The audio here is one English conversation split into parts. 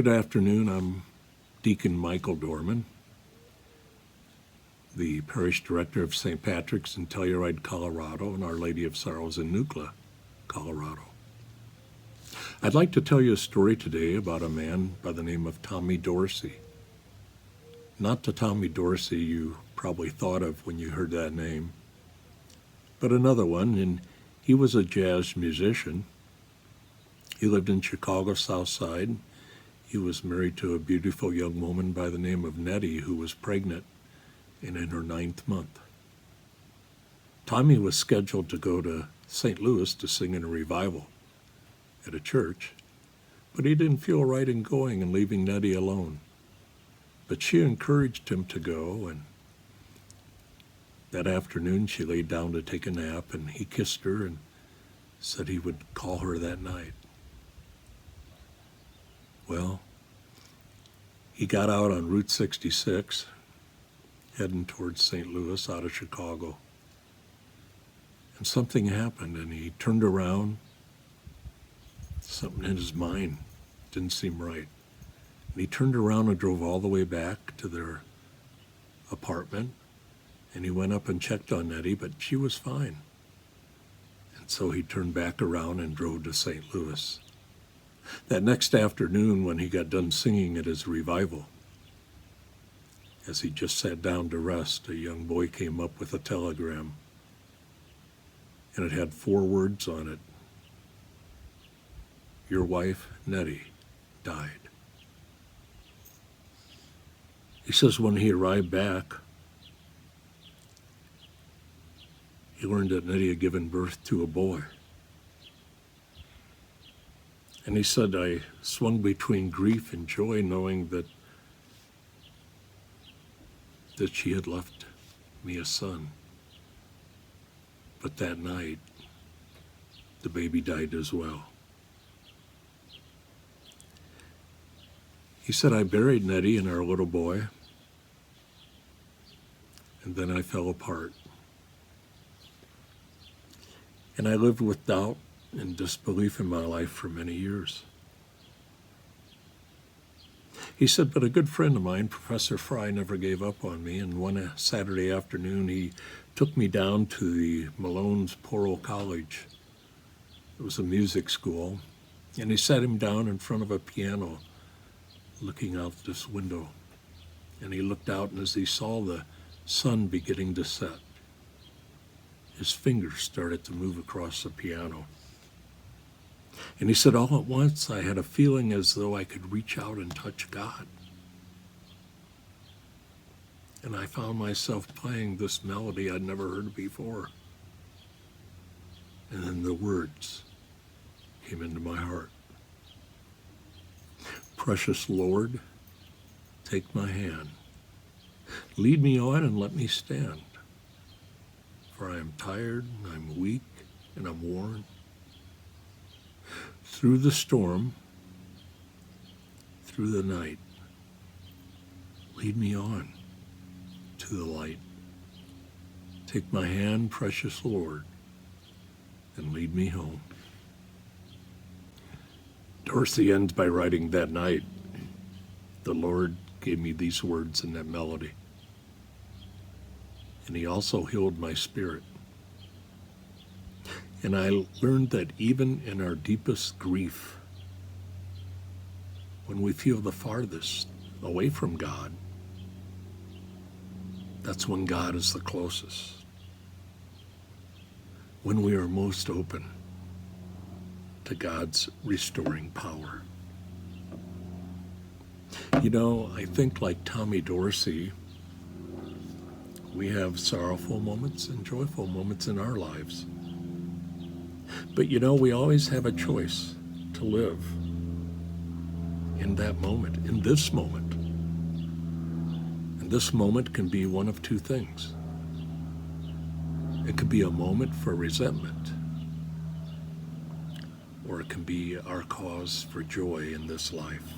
Good afternoon. I'm Deacon Michael Dorman, the Parish Director of St. Patrick's in Telluride, Colorado, and Our Lady of Sorrows in Nucla, Colorado. I'd like to tell you a story today about a man by the name of Tommy Dorsey. Not the Tommy Dorsey you probably thought of when you heard that name, but another one, and he was a jazz musician. He lived in Chicago South Side. He was married to a beautiful young woman by the name of Nettie, who was pregnant and in her 9th month. Tommy was scheduled to go to St. Louis to sing in a revival at a church, but he didn't feel right in going and leaving Nettie alone. But she encouraged him to go, and that afternoon she laid down to take a nap, and he kissed her and said he would call her that night. Well, he got out on Route 66, heading towards St. Louis out of Chicago. And something happened, and he turned around. Something in his mind didn't seem right. And he turned around and drove all the way back to their apartment, and he went up and checked on Nettie, but she was fine. And so he turned back around and drove to St. Louis. That next afternoon, when he got done singing at his revival, as he just sat down to rest, a young boy came up with a telegram, and it had 4 words on it. Your wife, Nettie, died. He says when he arrived back, he learned that Nettie had given birth to a boy. And he said, I swung between grief and joy, knowing that she had left me a son. But that night, the baby died as well. He said, I buried Nettie and our little boy, and then I fell apart. And I lived with doubt and disbelief in my life for many years. He said, but a good friend of mine, Professor Fry, never gave up on me, and one Saturday afternoon he took me down to the Malone's Poro College. It was a music school, and he sat him down in front of a piano looking out this window. And he looked out, and as he saw the sun beginning to set, his fingers started to move across the piano. And he said, all at once, I had a feeling as though I could reach out and touch God. And I found myself playing this melody I'd never heard before. And then the words came into my heart. Precious Lord, take my hand. Lead me on and let me stand. For I am tired, I'm weak, and I'm worn. Through the storm, through the night, lead me on to the light. Take my hand, precious Lord, and lead me home. Dorsey ends by writing, that night, the Lord gave me these words in that melody. And he also healed my spirit. And I learned that even in our deepest grief, when we feel the farthest away from God, that's when God is the closest. When we are most open to God's restoring power. You know, I think like Tommy Dorsey, we have sorrowful moments and joyful moments in our lives. But you know, we always have a choice to live in that moment, in this moment. And this moment can be one of 2 things. It could be a moment for resentment, or it can be our cause for joy in this life.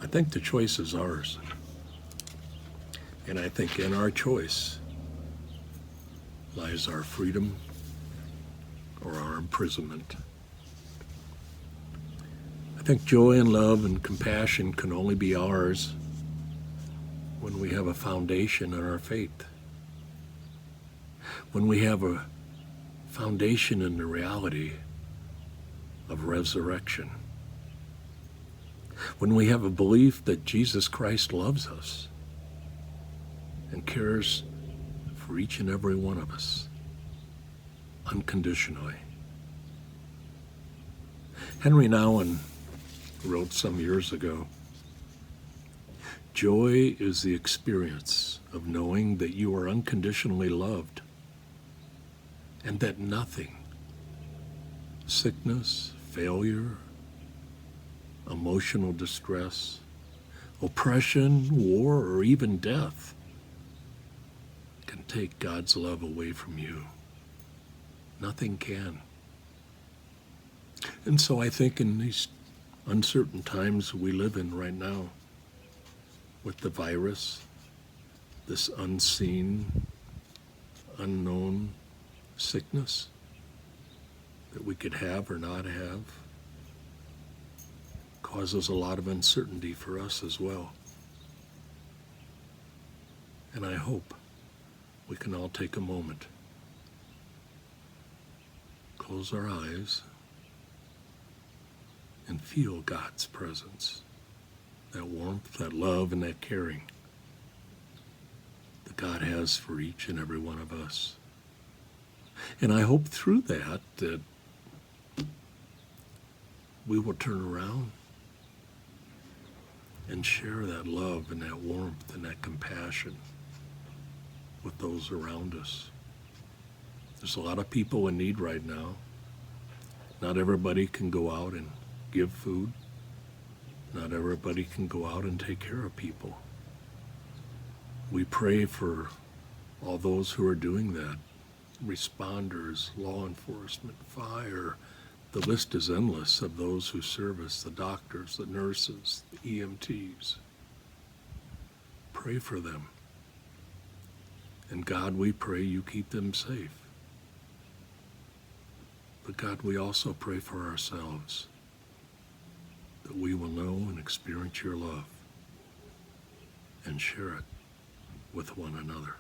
I think the choice is ours. And I think in our choice lies our freedom or our imprisonment. I think joy and love and compassion can only be ours when we have a foundation in our faith. When we have a foundation in the reality of resurrection. When we have a belief that Jesus Christ loves us and cares for each and every one of us unconditionally. Henry Nouwen wrote some years ago, "Joy is the experience of knowing that you are unconditionally loved and that nothing, sickness, failure, emotional distress, oppression, war, or even death can take God's love away from you. Nothing can." And so I think in these uncertain times we live in right now, with the virus, this unseen, unknown sickness that we could have or not have, causes a lot of uncertainty for us as well. And I hope we can all take a moment, close our eyes, and feel God's presence, that warmth, that love, and that caring that God has for each and every one of us. And I hope through that we will turn around and share that love and that warmth and that compassion with those around us. There's a lot of people in need right now. Not everybody can go out and give food. Not everybody can go out and take care of people. We pray for all those who are doing that. Responders, law enforcement, fire. The list is endless of those who service, the doctors, the nurses, the EMTs. Pray for them. And God, we pray you keep them safe. But God, we also pray for ourselves, that we will know and experience your love and share it with one another.